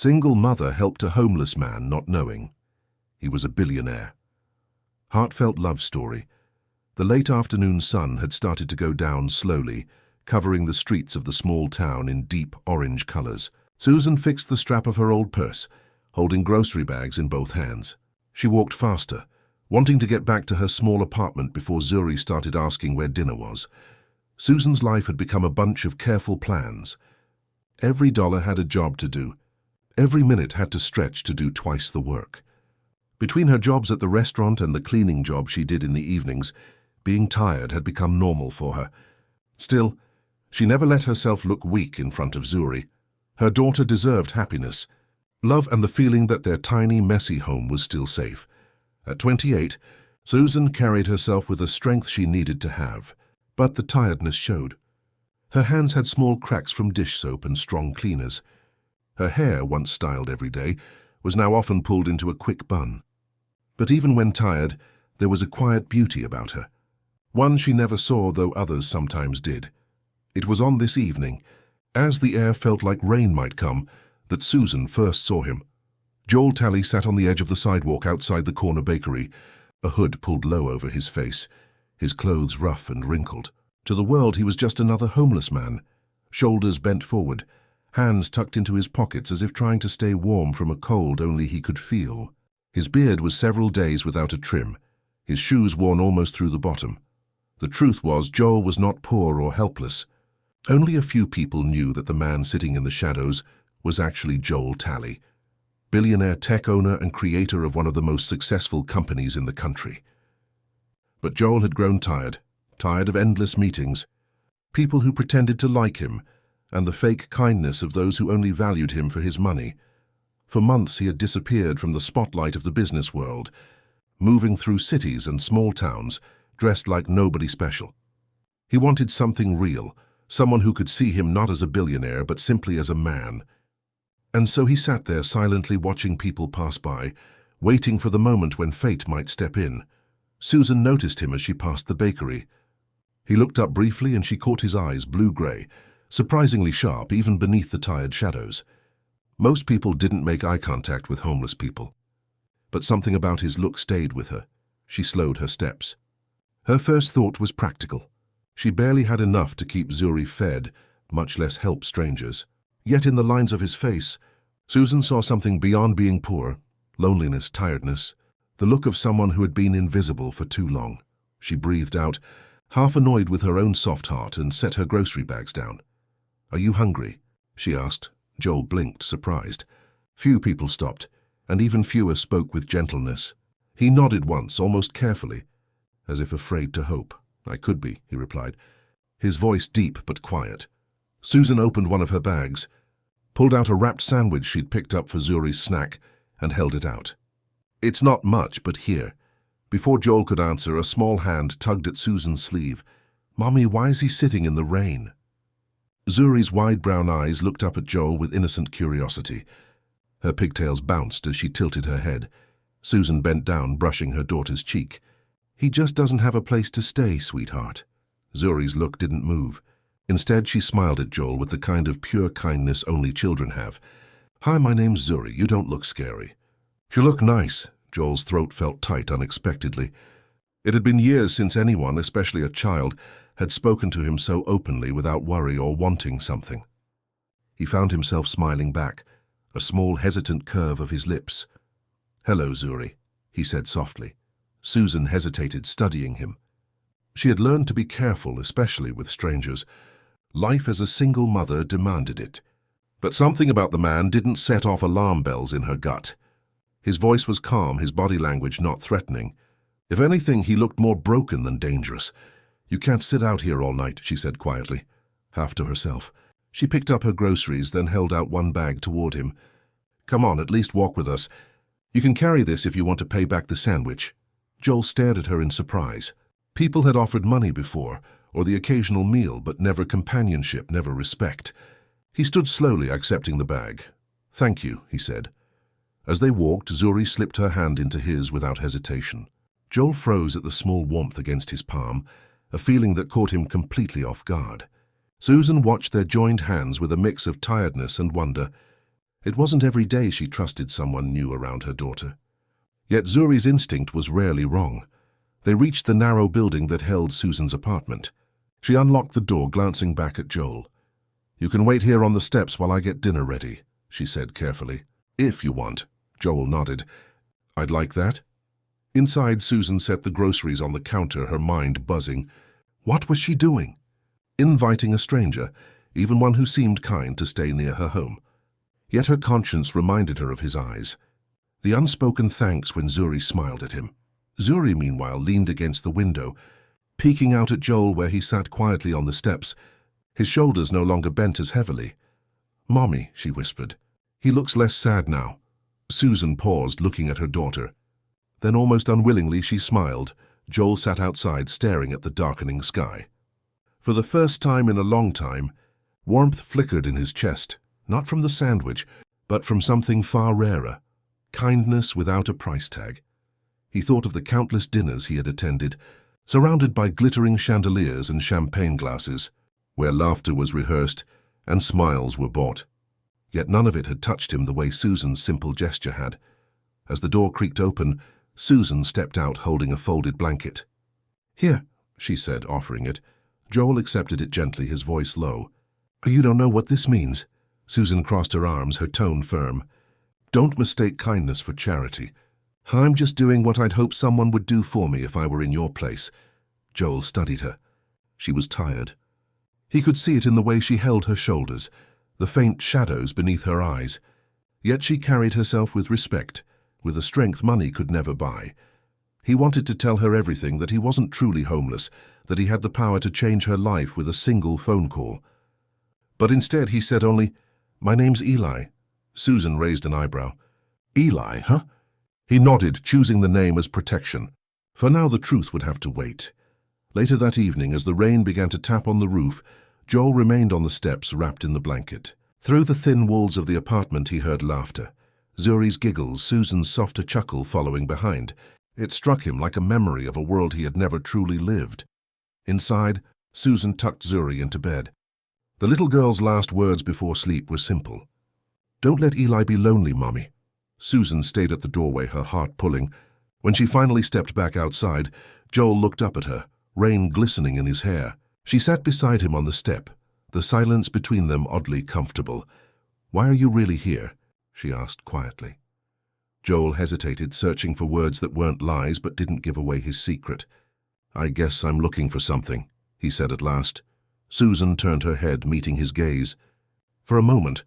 Single mother helped a homeless man not knowing. He was a billionaire. Heartfelt love story. The late afternoon sun had started to go down slowly, covering the streets of the small town in deep orange colors. Susan fixed the strap of her old purse, holding grocery bags in both hands. She walked faster, wanting to get back to her small apartment before Zuri started asking where dinner was. Susan's life had become a bunch of careful plans. Every dollar had a job to do. Every minute had to stretch to do twice the work. Between her jobs at the restaurant and the cleaning job she did in the evenings, being tired had become normal for her. Still, she never let herself look weak in front of Zuri. Her daughter deserved happiness, love, and the feeling that their tiny, messy home was still safe. At 28, Susan carried herself with the strength she needed to have, but the tiredness showed. Her hands had small cracks from dish soap and strong cleaners. Her hair, once styled every day, was now often pulled into a quick bun. But even when tired, there was a quiet beauty about her. One she never saw, though others sometimes did. It was on this evening, as the air felt like rain might come, that Susan first saw him. Joel Talley sat on the edge of the sidewalk outside the corner bakery, a hood pulled low over his face, his clothes rough and wrinkled. To the world, he was just another homeless man, shoulders bent forward, hands tucked into his pockets as if trying to stay warm from a cold only he could feel. His beard was several days without a trim, his shoes worn almost through the bottom. The truth was, Joel was not poor or helpless. Only a few people knew that the man sitting in the shadows was actually Joel Talley, billionaire tech owner and creator of one of the most successful companies in the country. But Joel had grown tired of endless meetings, people who pretended to like him, and the fake kindness of those who only valued him for his money. For months he had disappeared from the spotlight of the business world, moving through cities and small towns, dressed like nobody special. He wanted something real, someone who could see him not as a billionaire but simply as a man. And so he sat there silently watching people pass by, waiting for the moment when fate might step in. Susan noticed him as she passed the bakery. He looked up briefly and she caught his eyes, blue-gray, surprisingly sharp even beneath the tired shadows. Most people didn't make eye contact with homeless people. But something about his look stayed with her. She slowed her steps. Her first thought was practical. She barely had enough to keep Zuri fed, much less help strangers. Yet in the lines of his face, Susan saw something beyond being poor, loneliness, tiredness, the look of someone who had been invisible for too long. She breathed out, half annoyed with her own soft heart, and set her grocery bags down. "Are you hungry?" she asked. Joel blinked, surprised. Few people stopped, and even fewer spoke with gentleness. He nodded once, almost carefully, as if afraid to hope. "I could be," he replied, his voice deep but quiet. Susan opened one of her bags, pulled out a wrapped sandwich she'd picked up for Zuri's snack, and held it out. "It's not much, but here." Before Joel could answer, a small hand tugged at Susan's sleeve. "Mommy, why is he sitting in the rain?" Zuri's wide brown eyes looked up at Joel with innocent curiosity. Her pigtails bounced as she tilted her head. Susan bent down, brushing her daughter's cheek. "He just doesn't have a place to stay, sweetheart." Zuri's look didn't move. Instead, she smiled at Joel with the kind of pure kindness only children have. "Hi, my name's Zuri. You don't look scary." "You look nice." Joel's throat felt tight unexpectedly. It had been years since anyone, especially a child, had spoken to him so openly without worry or wanting something. He found himself smiling back, a small hesitant curve of his lips. "Hello, Zuri," he said softly. Susan hesitated, studying him. She had learned to be careful, especially with strangers. Life as a single mother demanded it. But something about the man didn't set off alarm bells in her gut. His voice was calm, his body language not threatening. If anything, he looked more broken than dangerous. "You can't sit out here all night," she said quietly, half to herself. She picked up her groceries, then held out one bag toward him. "Come on, at least walk with us. You can carry this if you want to pay back the sandwich." Joel stared at her in surprise. People had offered money before, or the occasional meal, but never companionship, never respect. He stood slowly, accepting the bag. "Thank you," he said. As they walked, Zuri slipped her hand into his without hesitation. Joel froze at the small warmth against his palm, a feeling that caught him completely off guard. Susan watched their joined hands with a mix of tiredness and wonder. It wasn't every day she trusted someone new around her daughter. Yet Zuri's instinct was rarely wrong. They reached the narrow building that held Susan's apartment. She unlocked the door, glancing back at Joel. "You can wait here on the steps while I get dinner ready," she said carefully. "If you want." Joel nodded. "I'd like that." Inside, Susan set the groceries on the counter, her mind buzzing. What was she doing? Inviting a stranger, even one who seemed kind, to stay near her home. Yet her conscience reminded her of his eyes. The unspoken thanks when Zuri smiled at him. Zuri, meanwhile, leaned against the window, peeking out at Joel where he sat quietly on the steps. His shoulders no longer bent as heavily. "Mommy," she whispered. "He looks less sad now." Susan paused, looking at her daughter. Then almost unwillingly she smiled. Joel sat outside, staring at the darkening sky. For the first time in a long time, warmth flickered in his chest, not from the sandwich, but from something far rarer, kindness without a price tag. He thought of the countless dinners he had attended, surrounded by glittering chandeliers and champagne glasses, where laughter was rehearsed and smiles were bought. Yet none of it had touched him the way Susan's simple gesture had. As the door creaked open, Susan stepped out holding a folded blanket. "Here," she said, offering it. Joel accepted it gently, his voice low. "You don't know what this means." Susan crossed her arms, her tone firm. "Don't mistake kindness for charity. I'm just doing what I'd hope someone would do for me if I were in your place." Joel studied her. She was tired. He could see it in the way she held her shoulders, the faint shadows beneath her eyes. Yet she carried herself with respect, with a strength money could never buy. He wanted to tell her everything, that he wasn't truly homeless, that he had the power to change her life with a single phone call. But instead he said only, "My name's Eli." Susan raised an eyebrow. "Eli, huh?" He nodded, choosing the name as protection. For now the truth would have to wait. Later that evening, as the rain began to tap on the roof, Joel remained on the steps, wrapped in the blanket. Through the thin walls of the apartment he heard laughter. Zuri's giggles, Susan's softer chuckle following behind. It struck him like a memory of a world he had never truly lived. Inside, Susan tucked Zuri into bed. The little girl's last words before sleep were simple. "Don't let Eli be lonely, Mommy." Susan stayed at the doorway, her heart pulling. When she finally stepped back outside, Joel looked up at her, rain glistening in his hair. She sat beside him on the step, the silence between them oddly comfortable. "Why are you really here?" she asked quietly. Joel hesitated, searching for words that weren't lies but didn't give away his secret. "I guess I'm looking for something," he said at last. Susan turned her head, meeting his gaze. For a moment,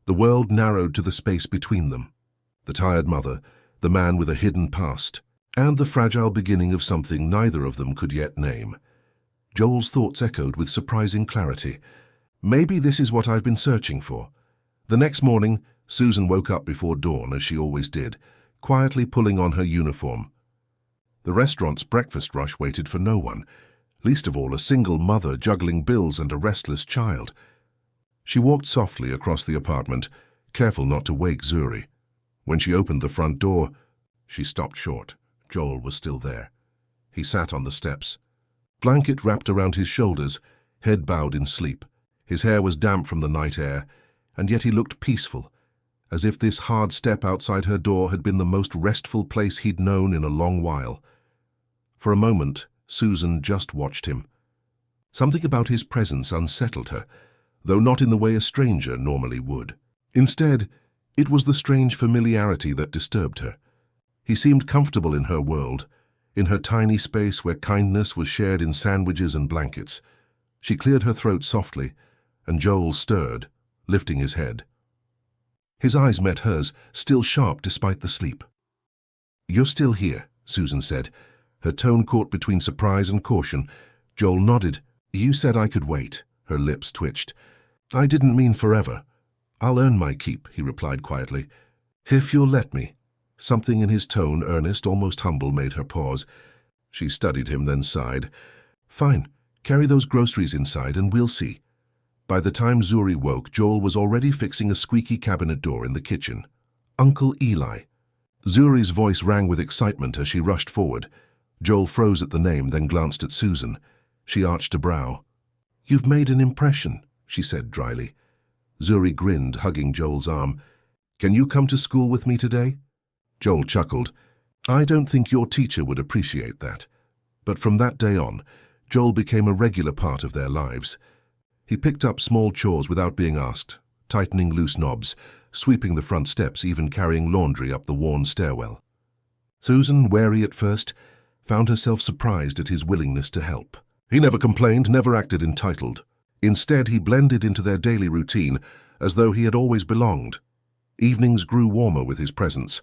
the world narrowed to the space between them. The tired mother, the man with a hidden past, and the fragile beginning of something neither of them could yet name. Joel's thoughts echoed with surprising clarity. Maybe this is what I've been searching for. The next morning, Susan woke up before dawn, as she always did, quietly pulling on her uniform. The restaurant's breakfast rush waited for no one, least of all a single mother juggling bills and a restless child. She walked softly across the apartment, careful not to wake Zuri. When she opened the front door, she stopped short. Joel was still there. He sat on the steps. Blanket wrapped around his shoulders, head bowed in sleep. His hair was damp from the night air, and yet he looked peaceful, as if this hard step outside her door had been the most restful place he'd known in a long while. For a moment, Susan just watched him. Something about his presence unsettled her, though not in the way a stranger normally would. Instead, it was the strange familiarity that disturbed her. He seemed comfortable in her world, in her tiny space where kindness was shared in sandwiches and blankets. She cleared her throat softly, and Joel stirred, lifting his head. His eyes met hers, still sharp despite the sleep. "You're still here," Susan said, her tone caught between surprise and caution. Joel nodded. "You said I could wait." Her lips twitched. "I didn't mean forever. I'll earn my keep," he replied quietly. "If you'll let me." Something in his tone, earnest, almost humble, made her pause. She studied him, then sighed. "Fine. Carry those groceries inside and we'll see." By the time Zuri woke, Joel was already fixing a squeaky cabinet door in the kitchen. "Uncle Eli." Zuri's voice rang with excitement as she rushed forward. Joel froze at the name, then glanced at Susan. She arched a brow. "You've made an impression," she said dryly. Zuri grinned, hugging Joel's arm. "Can you come to school with me today?" Joel chuckled. "I don't think your teacher would appreciate that." But from that day on, Joel became a regular part of their lives. He picked up small chores without being asked, tightening loose knobs, sweeping the front steps, even carrying laundry up the worn stairwell. Susan, wary at first, found herself surprised at his willingness to help. He never complained, never acted entitled. Instead, he blended into their daily routine as though he had always belonged. Evenings grew warmer with his presence.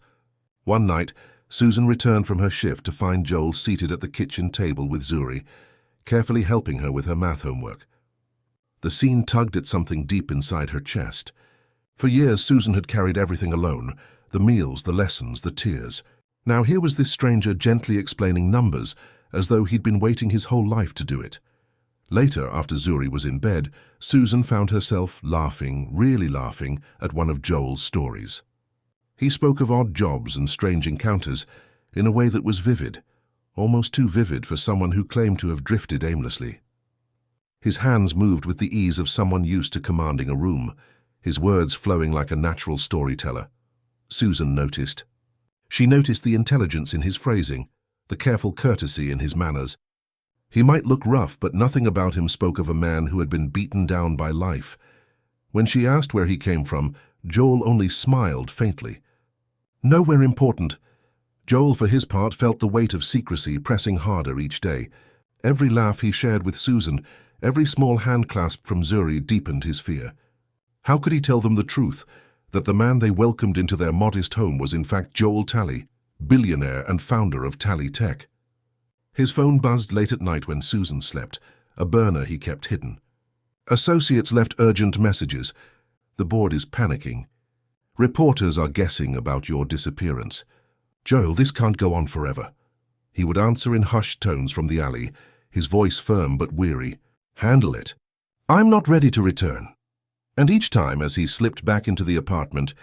One night, Susan returned from her shift to find Joel seated at the kitchen table with Zuri, carefully helping her with her math homework. The scene tugged at something deep inside her chest. For years, Susan had carried everything alone, the meals, the lessons, the tears. Now here was this stranger gently explaining numbers, as though he'd been waiting his whole life to do it. Later, after Zuri was in bed, Susan found herself laughing, really laughing, at one of Joel's stories. He spoke of odd jobs and strange encounters in a way that was vivid, almost too vivid for someone who claimed to have drifted aimlessly. His hands moved with the ease of someone used to commanding a room, his words flowing like a natural storyteller. Susan noticed. She noticed the intelligence in his phrasing, the careful courtesy in his manners. He might look rough, but nothing about him spoke of a man who had been beaten down by life. When she asked where he came from, Joel only smiled faintly. Nowhere important. Joel, for his part, felt the weight of secrecy pressing harder each day. Every laugh he shared with Susan, every small handclasp from Zuri deepened his fear. How could he tell them the truth, that the man they welcomed into their modest home was in fact Joel Talley, billionaire and founder of Talley Tech? His phone buzzed late at night when Susan slept, a burner he kept hidden. Associates left urgent messages. "The board is panicking. Reporters are guessing about your disappearance. Joel, this can't go on forever." He would answer in hushed tones from the alley, his voice firm but weary. "Handle it. I'm not ready to return." And each time, as he slipped back into the apartment,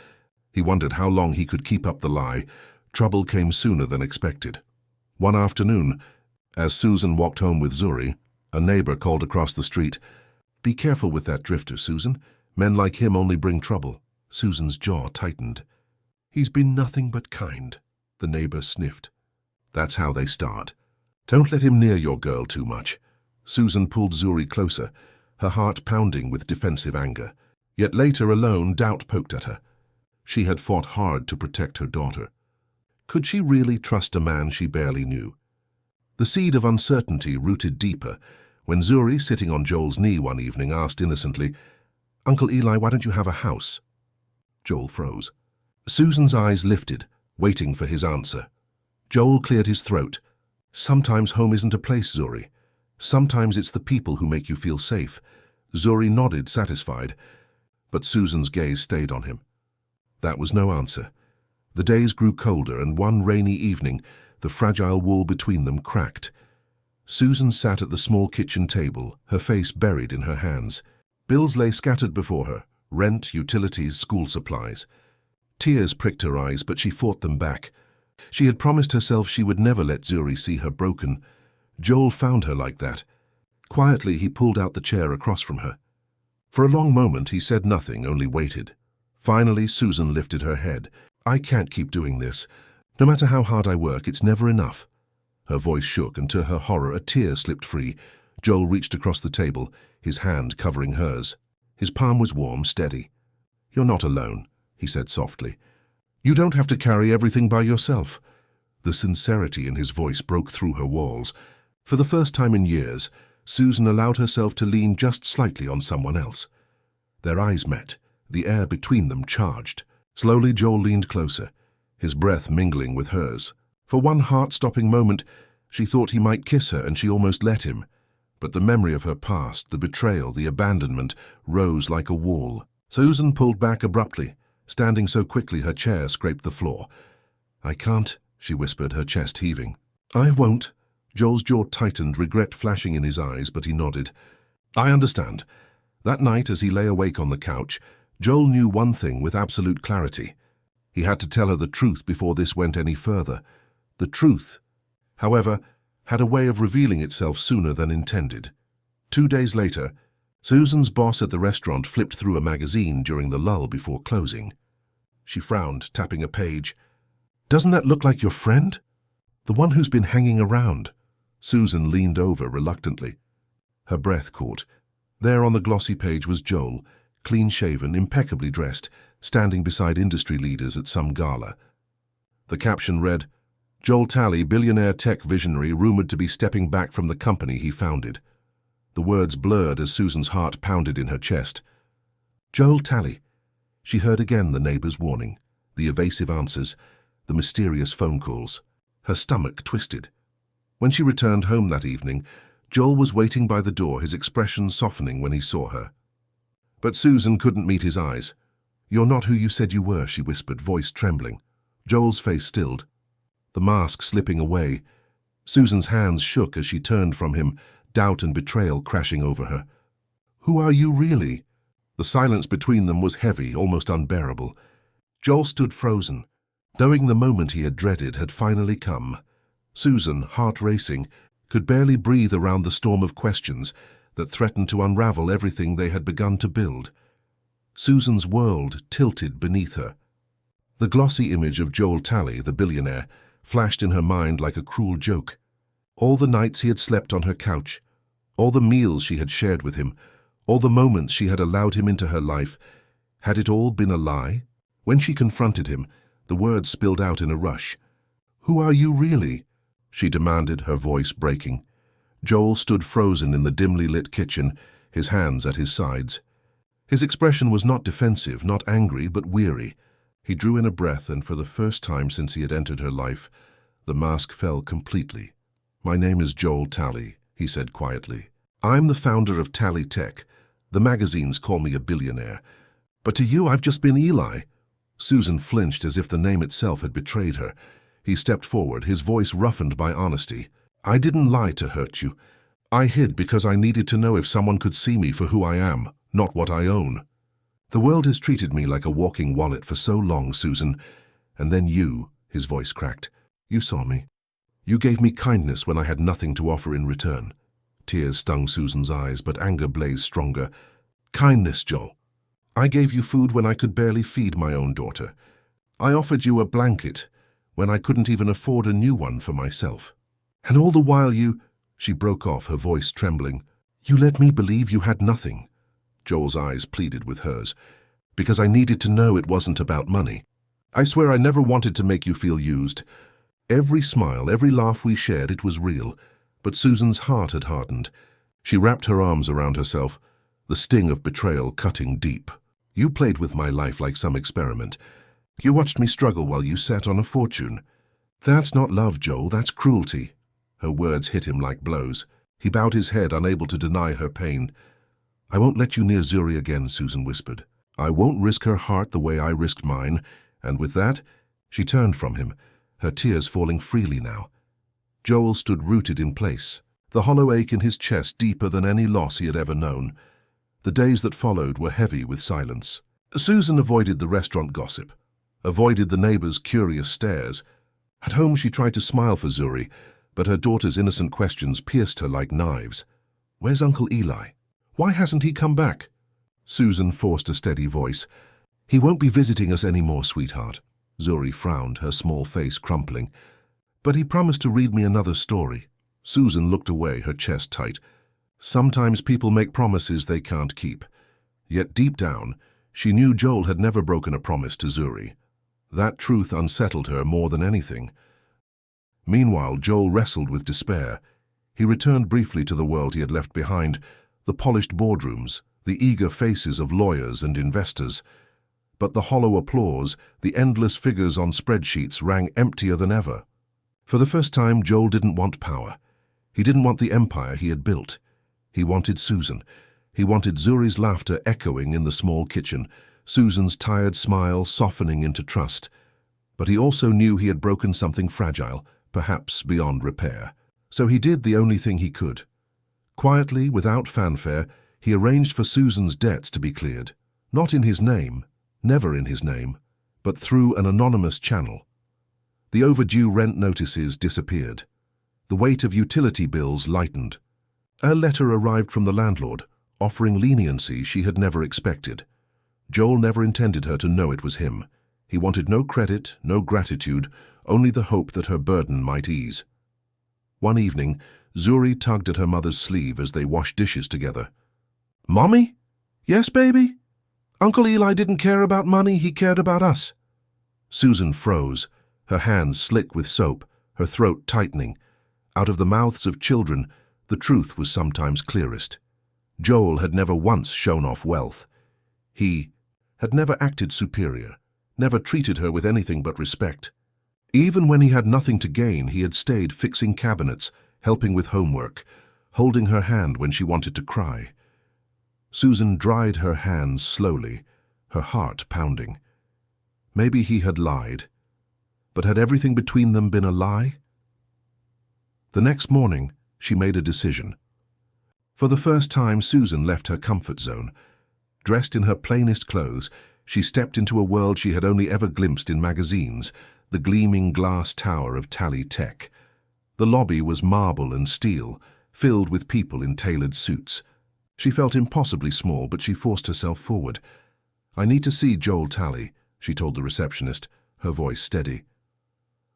he wondered how long he could keep up the lie. Trouble came sooner than expected. One afternoon, as Susan walked home with Zuri, a neighbor called across the street, "Be careful with that drifter, Susan. Men like him only bring trouble." Susan's jaw tightened. "He's been nothing but kind," the neighbor sniffed. "That's how they start. Don't let him near your girl too much." Susan pulled Zuri closer, her heart pounding with defensive anger. Yet later, alone, doubt poked at her. She had fought hard to protect her daughter. Could she really trust a man she barely knew? The seed of uncertainty rooted deeper when Zuri, sitting on Joel's knee one evening, asked innocently, "Uncle Eli, why don't you have a house?" Joel froze. Susan's eyes lifted, waiting for his answer. Joel cleared his throat. "Sometimes home isn't a place, Zuri. Sometimes it's the people who make you feel safe." Zuri nodded, satisfied, but Susan's gaze stayed on him. That was no answer. The days grew colder, and one rainy evening, the fragile wall between them cracked. Susan sat at the small kitchen table, her face buried in her hands. Bills lay scattered before her, rent, utilities, school supplies. Tears pricked her eyes, but she fought them back. She had promised herself she would never let Zuri see her broken. Joel found her like that. Quietly, he pulled out the chair across from her. For a long moment, he said nothing, only waited. Finally, Susan lifted her head. "I can't keep doing this. No matter how hard I work, it's never enough." Her voice shook, and to her horror, a tear slipped free. Joel reached across the table, his hand covering hers. His palm was warm, steady. "You're not alone," he said softly. "You don't have to carry everything by yourself." The sincerity in his voice broke through her walls. For the first time in years, Susan allowed herself to lean just slightly on someone else. Their eyes met, the air between them charged. Slowly, Joel leaned closer, his breath mingling with hers. For one heart-stopping moment, she thought he might kiss her, and she almost let him. But the memory of her past, the betrayal, the abandonment, rose like a wall. Susan pulled back abruptly, standing so quickly her chair scraped the floor. "I can't," she whispered, her chest heaving. "I won't." Joel's jaw tightened, regret flashing in his eyes, but he nodded. "I understand." That night, as he lay awake on the couch, Joel knew one thing with absolute clarity. He had to tell her the truth before this went any further. The truth, however, had a way of revealing itself sooner than intended. 2 days later, Susan's boss at the restaurant flipped through a magazine during the lull before closing. She frowned, tapping a page. "Doesn't that look like your friend? The one who's been hanging around?" Susan leaned over reluctantly. Her breath caught. There on the glossy page was Joel, clean-shaven, impeccably dressed, standing beside industry leaders at some gala. The caption read, "Joel Talley, billionaire tech visionary, rumored to be stepping back from the company he founded." The words blurred as Susan's heart pounded in her chest. Joel Talley. She heard again the neighbor's warning, the evasive answers, the mysterious phone calls. Her stomach twisted. When she returned home that evening, Joel was waiting by the door, his expression softening when he saw her. But Susan couldn't meet his eyes. "You're not who you said you were," she whispered, voice trembling. Joel's face stilled, the mask slipping away. Susan's hands shook as she turned from him, doubt and betrayal crashing over her. "Who are you really?" The silence between them was heavy, almost unbearable. Joel stood frozen, knowing the moment he had dreaded had finally come. Susan, heart racing, could barely breathe around the storm of questions that threatened to unravel everything they had begun to build. Susan's world tilted beneath her. The glossy image of Joel Talley, the billionaire, flashed in her mind like a cruel joke. All the nights he had slept on her couch, all the meals she had shared with him, all the moments she had allowed him into her life, had it all been a lie? When she confronted him, the words spilled out in a rush. "Who are you really?" she demanded, her voice breaking. Joel stood frozen in the dimly lit kitchen, his hands at his sides. His expression was not defensive, not angry, but weary. He drew in a breath, and for the first time since he had entered her life, the mask fell completely. "My name is Joel Talley," he said quietly. "I'm the founder of Talley Tech. The magazines call me a billionaire. But to you, I've just been Eli." Susan flinched as if the name itself had betrayed her. He stepped forward, his voice roughened by honesty. "I didn't lie to hurt you. I hid because I needed to know if someone could see me for who I am, not what I own. The world has treated me like a walking wallet for so long, Susan. And then you," his voice cracked, "you saw me. You gave me kindness when I had nothing to offer in return." Tears stung Susan's eyes, but anger blazed stronger. "Kindness, Joel. I gave you food when I could barely feed my own daughter. I offered you a blanket when I couldn't even afford a new one for myself. And all the while you—" She broke off, her voice trembling. "You let me believe you had nothing." Joel's eyes pleaded with hers. "Because I needed to know it wasn't about money. I swear I never wanted to make you feel used. Every smile, every laugh we shared, it was real." But Susan's heart had hardened. She wrapped her arms around herself, the sting of betrayal cutting deep. "You played with my life like some experiment. You watched me struggle while you sat on a fortune. That's not love, Joel, that's cruelty." Her words hit him like blows. He bowed his head, unable to deny her pain. "I won't let you near Zuri again," Susan whispered. "I won't risk her heart the way I risked mine." And with that, she turned from him, her tears falling freely now. Joel stood rooted in place, the hollow ache in his chest deeper than any loss he had ever known. The days that followed were heavy with silence. Susan avoided the restaurant gossip, avoided the neighbors' curious stares. At home she tried to smile for Zuri, but her daughter's innocent questions pierced her like knives. "Where's Uncle Eli? Why hasn't he come back?" Susan forced a steady voice. "He won't be visiting us anymore, sweetheart." Zuri frowned, her small face crumpling. "But he promised to read me another story." Susan looked away, her chest tight. Sometimes people make promises they can't keep. Yet deep down, she knew Joel had never broken a promise to Zuri. That truth unsettled her more than anything. Meanwhile, Joel wrestled with despair. He returned briefly to the world he had left behind, the polished boardrooms, the eager faces of lawyers and investors. But the hollow applause, the endless figures on spreadsheets rang emptier than ever. For the first time, Joel didn't want power. He didn't want the empire he had built. He wanted Susan. He wanted Zuri's laughter echoing in the small kitchen, Susan's tired smile softening into trust. But he also knew he had broken something fragile, perhaps beyond repair. So he did the only thing he could. Quietly, without fanfare, he arranged for Susan's debts to be cleared. Not in his name, never in his name, but through an anonymous channel. The overdue rent notices disappeared. The weight of utility bills lightened. A letter arrived from the landlord, offering leniency she had never expected. Joel never intended her to know it was him. He wanted no credit, no gratitude, only the hope that her burden might ease. One evening, Zuri tugged at her mother's sleeve as they washed dishes together. "Mommy? Yes, baby? Uncle Eli didn't care about money, he cared about us." Susan froze, her hands slick with soap, her throat tightening. Out of the mouths of children, the truth was sometimes clearest. Joel had never once shown off wealth. He had never acted superior, never treated her with anything but respect. Even when he had nothing to gain, he had stayed fixing cabinets, helping with homework, holding her hand when she wanted to cry. Susan dried her hands slowly, her heart pounding. Maybe he had lied, but had everything between them been a lie? The next morning, she made a decision. For the first time, Susan left her comfort zone. Dressed in her plainest clothes, she stepped into a world she had only ever glimpsed in magazines, the gleaming glass tower of Talley Tech. The lobby was marble and steel, filled with people in tailored suits. She felt impossibly small, but she forced herself forward. "I need to see Joel Talley," she told the receptionist, her voice steady.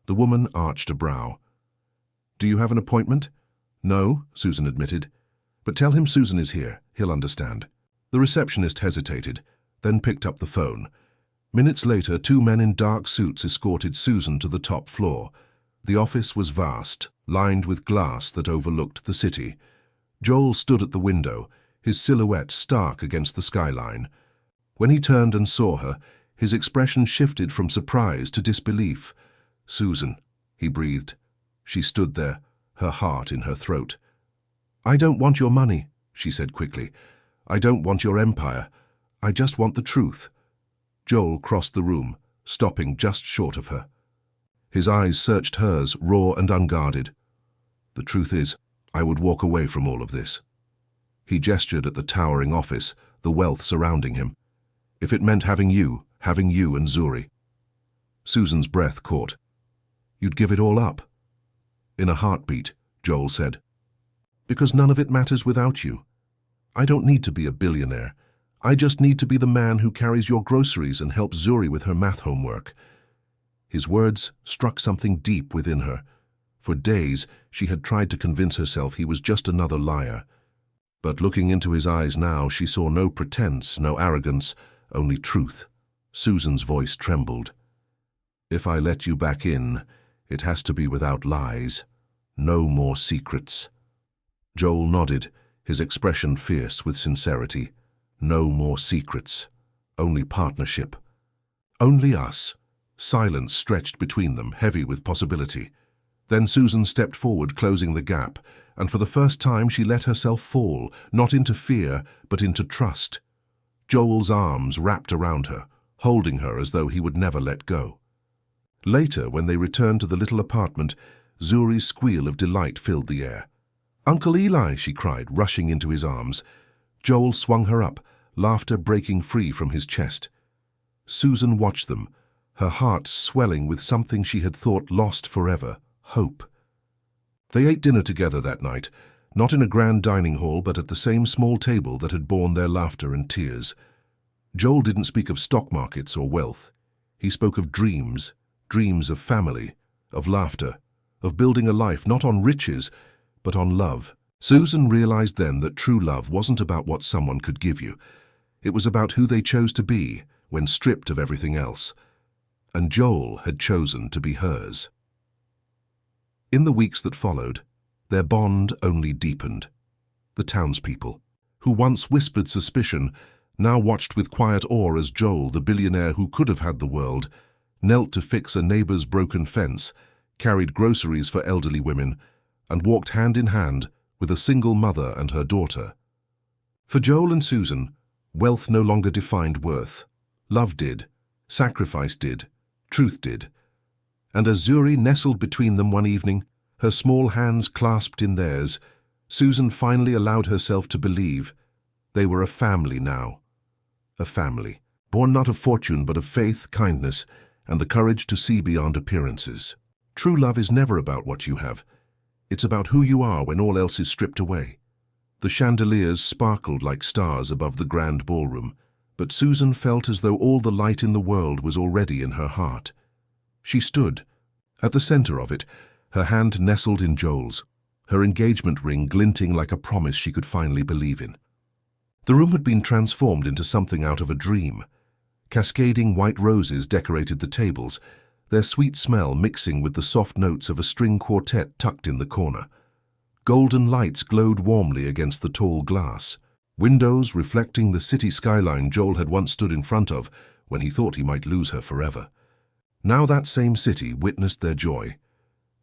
The woman arched a brow. "Do you have an appointment?" "No," Susan admitted. "But tell him Susan is here. He'll understand." The receptionist hesitated, then picked up the phone. Minutes later, two men in dark suits escorted Susan to the top floor. The office was vast, lined with glass that overlooked the city. Joel stood at the window, his silhouette stark against the skyline. When he turned and saw her, his expression shifted from surprise to disbelief. "Susan," he breathed. She stood there, her heart in her throat. "I don't want your money," she said quickly. "I don't want your empire. I just want the truth." Joel crossed the room, stopping just short of her. His eyes searched hers, raw and unguarded. "The truth is, I would walk away from all of this." He gestured at the towering office, the wealth surrounding him. "If it meant having you and Zuri." Susan's breath caught. "You'd give it all up?" "In a heartbeat," Joel said. "Because none of it matters without you. I don't need to be a billionaire. I just need to be the man who carries your groceries and helps Zuri with her math homework." His words struck something deep within her. For days, she had tried to convince herself he was just another liar. But looking into his eyes now, she saw no pretense, no arrogance, only truth. Susan's voice trembled. "If I let you back in, it has to be without lies. No more secrets." Joel nodded, his expression fierce with sincerity. No more secrets. Only partnership. Only us. Silence stretched between them, heavy with possibility. Then Susan stepped forward, closing the gap, and for the first time she let herself fall, not into fear, but into trust. Joel's arms wrapped around her, holding her as though he would never let go. Later, when they returned to the little apartment, Zuri's squeal of delight filled the air. "Uncle Eli!" she cried, rushing into his arms. Joel swung her up, laughter breaking free from his chest. Susan watched them, her heart swelling with something she had thought lost forever, hope. They ate dinner together that night, not in a grand dining hall, but at the same small table that had borne their laughter and tears. Joel didn't speak of stock markets or wealth. He spoke of dreams, dreams of family, of laughter, of building a life not on riches, but on love. Susan realized then that true love wasn't about what someone could give you. It was about who they chose to be when stripped of everything else. And Joel had chosen to be hers. In the weeks that followed, their bond only deepened. The townspeople, who once whispered suspicion, now watched with quiet awe as Joel, the billionaire who could have had the world, knelt to fix a neighbor's broken fence, carried groceries for elderly women, and walked hand in hand with a single mother and her daughter. For Joel and Susan, wealth no longer defined worth. Love did, sacrifice did, truth did. And as Zuri nestled between them one evening, her small hands clasped in theirs, Susan finally allowed herself to believe they were a family now. A family, born not of fortune but of faith, kindness, and the courage to see beyond appearances. True love is never about what you have. It's about who you are when all else is stripped away. The chandeliers sparkled like stars above the grand ballroom, but Susan felt as though all the light in the world was already in her heart. She stood, at the center of it, her hand nestled in Joel's, her engagement ring glinting like a promise she could finally believe in. The room had been transformed into something out of a dream. Cascading white roses decorated the tables, their sweet smell mixing with the soft notes of a string quartet tucked in the corner. Golden lights glowed warmly against the tall glass, windows reflecting the city skyline Joel had once stood in front of when he thought he might lose her forever. Now that same city witnessed their joy.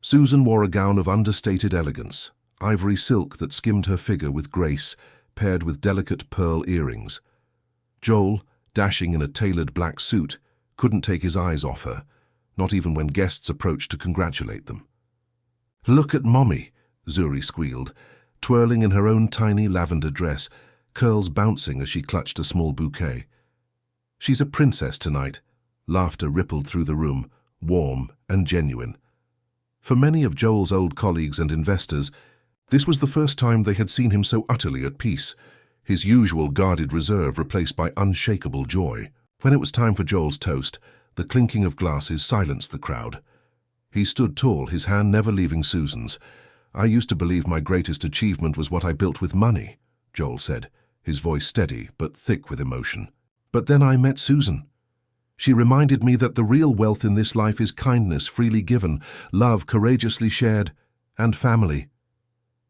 Susan wore a gown of understated elegance, ivory silk that skimmed her figure with grace, paired with delicate pearl earrings. Joel, dashing in a tailored black suit, couldn't take his eyes off her, not even when guests approached to congratulate them. "Look at Mommy," Zuri squealed, twirling in her own tiny lavender dress, curls bouncing as she clutched a small bouquet. "She's a princess tonight." Laughter rippled through the room, warm and genuine. For many of Joel's old colleagues and investors, this was the first time they had seen him so utterly at peace, his usual guarded reserve replaced by unshakable joy. When it was time for Joel's toast, the clinking of glasses silenced the crowd. He stood tall, his hand never leaving Susan's. "I used to believe my greatest achievement was what I built with money," Joel said, his voice steady but thick with emotion. "But then I met Susan. She reminded me that the real wealth in this life is kindness freely given, love courageously shared, and family."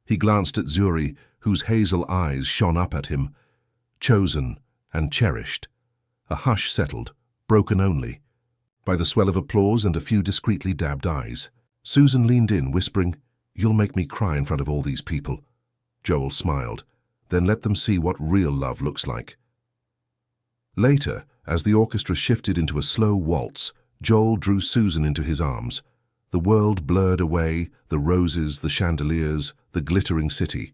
He glanced at Zuri, whose hazel eyes shone up at him. Chosen and cherished. A hush settled, broken only by the swell of applause and a few discreetly dabbed eyes. Susan leaned in, whispering, "You'll make me cry in front of all these people." Joel smiled, "Then let them see what real love looks like." Later, as the orchestra shifted into a slow waltz, Joel drew Susan into his arms. The world blurred away, the roses, the chandeliers, the glittering city.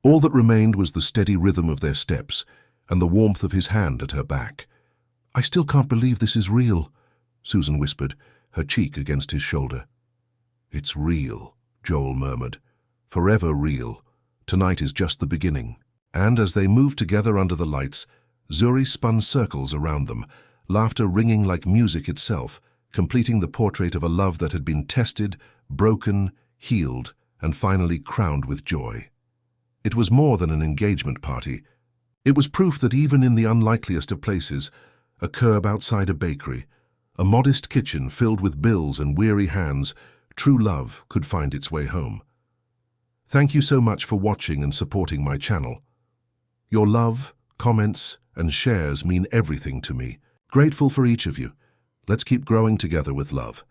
All that remained was the steady rhythm of their steps and the warmth of his hand at her back. "I still can't believe this is real," Susan whispered, her cheek against his shoulder. "It's real," Joel murmured. "Forever real. Tonight is just the beginning." And as they moved together under the lights, Zuri spun circles around them, laughter ringing like music itself, completing the portrait of a love that had been tested, broken, healed, and finally crowned with joy. It was more than an engagement party. It was proof that even in the unlikeliest of places, a curb outside a bakery, a modest kitchen filled with bills and weary hands, true love could find its way home. Thank you so much for watching and supporting my channel. Your love, comments, and shares mean everything to me. Grateful for each of you. Let's keep growing together with love.